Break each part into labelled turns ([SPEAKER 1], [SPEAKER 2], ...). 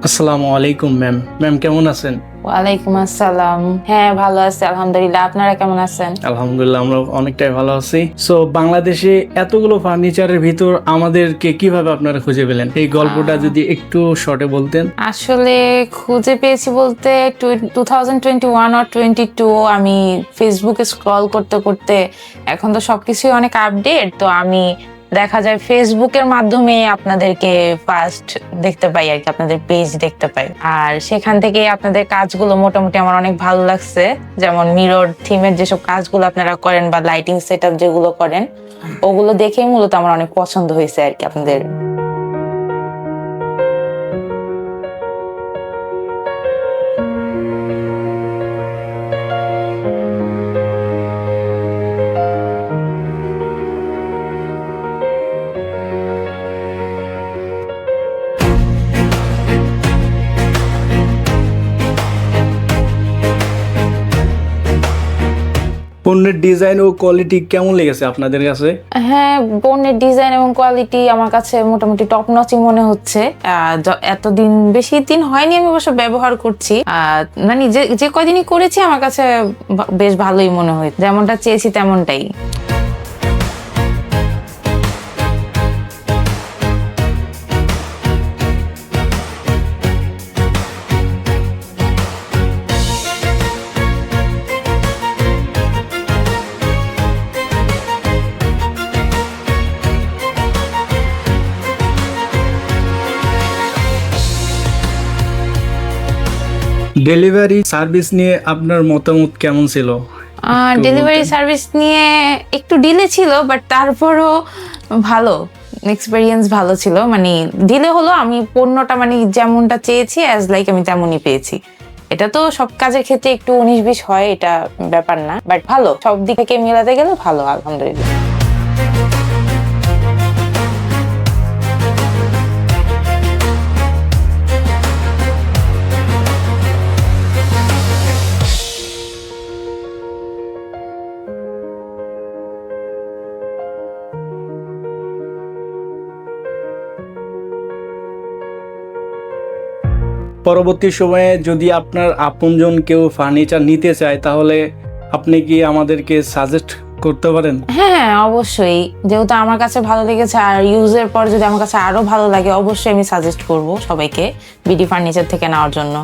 [SPEAKER 1] আসসালামু আলাইকুম ma'am. Ma'am কেমন আছেন?
[SPEAKER 2] ওয়ালাইকুম আসসালাম। হ্যাঁ, ভালো আছি আলহামদুলিল্লাহ। আপনারা কেমন আছেন?
[SPEAKER 1] আলহামদুলিল্লাহ, আমরা অনেকটাই ভালো আছি। সো বাংলাদেশে এতগুলো ফার্নিচারের ভিতর আমাদেরকে কিভাবে আপনারা খুঁজে পেলেন, এই গল্পটা যদি একটু শর্টে বলতেন।
[SPEAKER 2] আসলে খুঁজে পেয়েছি বলতে 2021 or 22 আমি ফেসবুকে স্ক্রল করতে করতে, এখন তো সবকিছুই অনেক আপডেট, তো আমি দেখা যায় ফেসবুকের মাধ্যমে আপনাদেরকে ফার্স্ট দেখতে পাই আর কি, আপনাদের পেজ দেখতে পাই। আর সেখান থেকে আপনাদের কাজগুলো মোটামুটি আমার অনেক ভালো লাগছে, যেমন মিরর থিমের যেসব কাজগুলো আপনারা করেন বা লাইটিং সেটআপ যেগুলো করেন, ওগুলো দেখেই মূলত আমার অনেক পছন্দ হয়েছে আর কি আপনাদের।
[SPEAKER 1] পণ্যের ডিজাইন ও কোয়ালিটি কেমন লেগেছে আপনাদের কাছে?
[SPEAKER 2] হ্যাঁ, পণ্যের ডিজাইন এবং কোয়ালিটি আমার কাছে মোটামুটি টপ নচই মনে হচ্ছে। এতদিন, বেশি দিন হয়নি আমি অবশ্য ব্যবহার করছি, মানে যে কয়দিনই করেছি আমার কাছে বেশ ভালোই মনে হয়, যেমনটা চেয়েছি তেমনটাই।
[SPEAKER 1] ডেলিভারি সার্ভিস নিয়ে আপনার মতামত কেমন ছিল?
[SPEAKER 2] ডেলিভারি সার্ভিস নিয়ে একটু ডিলে ছিল, বাট তারপরও ভালো এক্সপেরিয়েন্স, ভালো ছিল। মানে ডিলে হলো, আমি পণ্যটা মানে যেমনটা চেয়েছি অ্যাজ লাইক আমি তেমনই পেয়েছি। এটা তো সব কাজের ক্ষেত্রে একটু 19-20 হয়, এটা ব্যাপার না, বাট ভালো, সব দিক থেকে মেলাতে গেলে ভালো আলহামদুলিল্লাহ।
[SPEAKER 1] পরবর্তী সময়ে যদি আপনার আপনজন কেউ ফার্নিচার নিতে চায়, তাহলে আপনি কি আমাদেরকে সাজেস্ট করতে পারেন?
[SPEAKER 2] হ্যাঁ, অবশ্যই, যেহেতু আমার কাছে ভালো লেগেছে আর ইউজের পর যদি আমার কাছে আরো ভালো লাগে, অবশ্যই আমি সাজেস্ট করব সবাইকে বিডি ফার্নিচার থেকে নেওয়ার জন্য।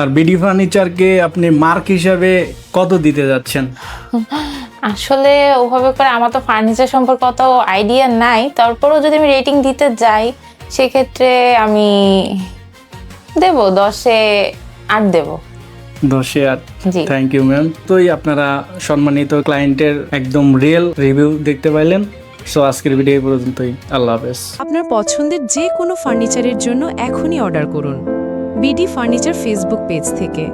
[SPEAKER 1] আর বিডি ফার্নিচারকে আপনি মার্ক হিসাবে কত দিতে যাচ্ছেন?
[SPEAKER 2] আসলে ওভাবে করে আমার তো ফার্নিচার সম্পর্কে অত আইডিয়া নাই, তারপরেও যদি আমি রেটিং দিতে যাই সেক্ষেত্রে আমি দেব 10-এ 8 দেব।
[SPEAKER 1] 10-এ 8।
[SPEAKER 2] জি,
[SPEAKER 1] থ্যাংক ইউ ম্যাম। তোই আপনারা সম্মানিত ক্লায়েন্টের একদম রিয়েল রিভিউ দেখতে পাইলেন। সো আজকের ভিডিও এই পর্যন্তই। আল্লাহ হাফেজ।
[SPEAKER 3] আপনার পছন্দের যে কোনো ফার্নিচারের জন্য এখনই অর্ডার করুন বিডি ফার্নিচার ফেসবুক পেজ থেকে।